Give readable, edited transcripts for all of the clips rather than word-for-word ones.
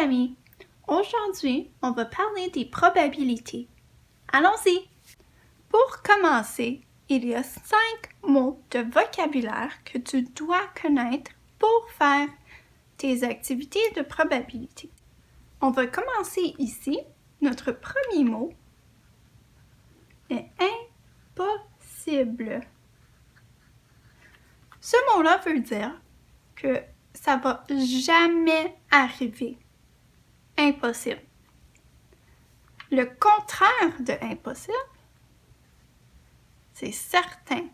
amis! Aujourd'hui, on va parler des probabilités. Allons-y! Pour commencer, il y a 5 mots de vocabulaire que tu dois connaître pour faire tes activités de probabilité. On va commencer ici. Notre premier mot est impossible. Ce mot-là veut dire que ça va jamais arriver. Impossible. Le contraire de impossible, c'est certain.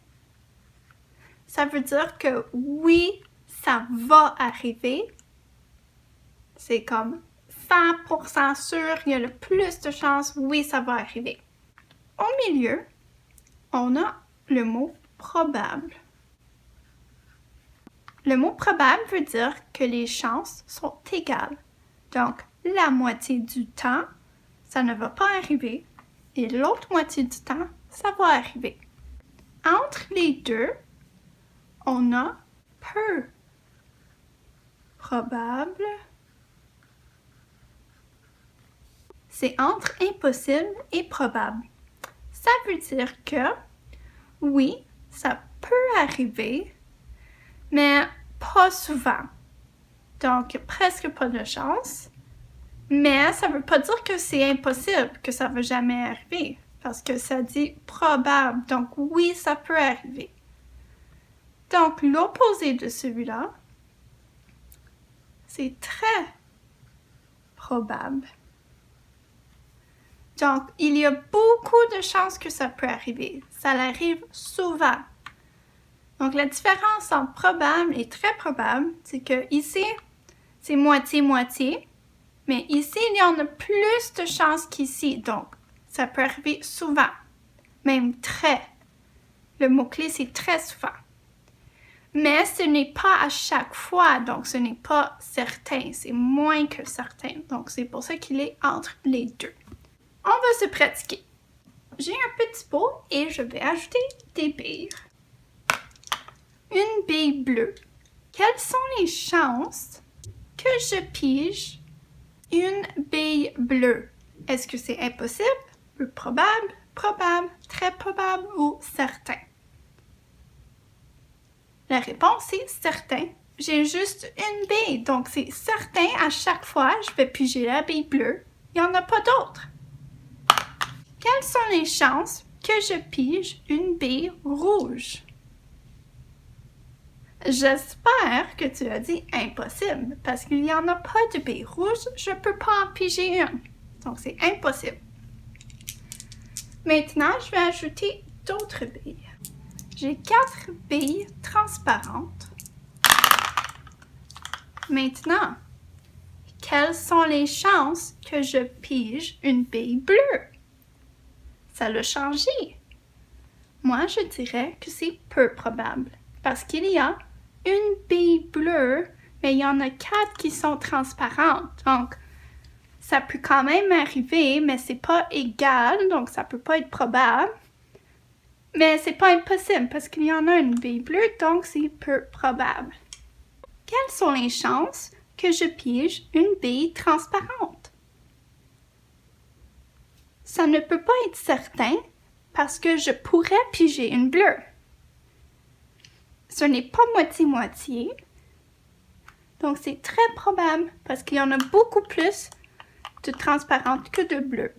Ça veut dire que oui, ça va arriver. C'est comme 100% sûr, il y a le plus de chances, oui, ça va arriver. Au milieu, on a le mot probable. Le mot probable veut dire que les chances sont égales. Donc, la moitié du temps, ça ne va pas arriver et l'autre moitié du temps, ça va arriver. Entre les deux, on a peu probable. C'est entre impossible et probable. Ça veut dire que, oui, ça peut arriver, mais pas souvent. Donc, presque pas de chance. Mais ça ne veut pas dire que c'est impossible, que ça ne va jamais arriver. Parce que ça dit probable. Donc, oui, ça peut arriver. Donc, l'opposé de celui-là, c'est très probable. Donc, il y a beaucoup de chances que ça peut arriver. Ça arrive souvent. Donc, la différence entre probable et très probable, c'est que ici, c'est moitié-moitié. Mais ici, il y en a plus de chances qu'ici. Donc, ça peut arriver souvent. Même très. Le mot-clé, c'est très souvent. Mais ce n'est pas à chaque fois. Donc, ce n'est pas certain. C'est moins que certain. Donc, c'est pour ça qu'il est entre les deux. On va se pratiquer. J'ai un petit pot et je vais ajouter des billes. Une bille bleue. Quelles sont les chances que je pige une bille bleue? Est-ce que c'est impossible, peu probable, probable, très probable ou certain? La réponse est certain. J'ai juste une bille, donc c'est certain à chaque fois je vais piger la bille bleue. Il n'y en a pas d'autres. Quelles sont les chances que je pige une bille rouge? J'espère que tu as dit impossible, parce qu'il n'y en a pas de billes rouges, je ne peux pas en piger une. Donc, c'est impossible. Maintenant, je vais ajouter d'autres billes. J'ai 4 billes transparentes. Maintenant, quelles sont les chances que je pige une bille bleue? Ça l'a changé. Moi, je dirais que c'est peu probable, parce qu'il y a une bille bleue, mais il y en a 4 qui sont transparentes. Donc, ça peut quand même arriver, mais c'est pas égal, donc ça peut pas être probable. Mais c'est pas impossible, parce qu'il y en a une bille bleue, donc c'est peu probable. Quelles sont les chances que je pige une bille transparente? Ça ne peut pas être certain, parce que je pourrais piger une bleue. Ce n'est pas moitié-moitié. Donc, c'est très probable parce qu'il y en a beaucoup plus de transparentes que de bleues.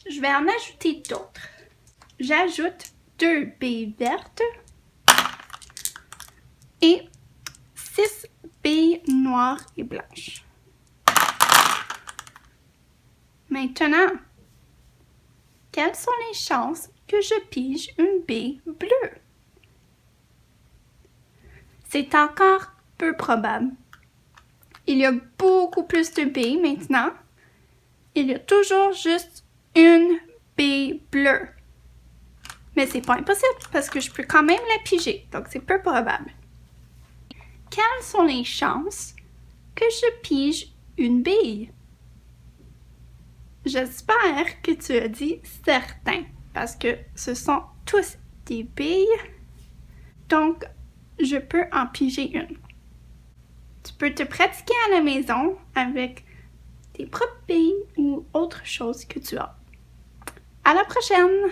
Je vais en ajouter d'autres. J'ajoute 2 billes vertes et 6 billes noires et blanches. Maintenant, quelles sont les chances que je pige une bille bleue? C'est encore peu probable. Il y a beaucoup plus de billes maintenant. Il y a toujours juste une bille bleue. Mais c'est pas impossible parce que je peux quand même la piger. Donc, c'est peu probable. Quelles sont les chances que je pige une bille? J'espère que tu as dit certain parce que ce sont tous des billes. Donc, je peux en piger une. Tu peux peux te pratiquer à la maison avec tes propres billes ou autre chose que tu as. À la prochaine!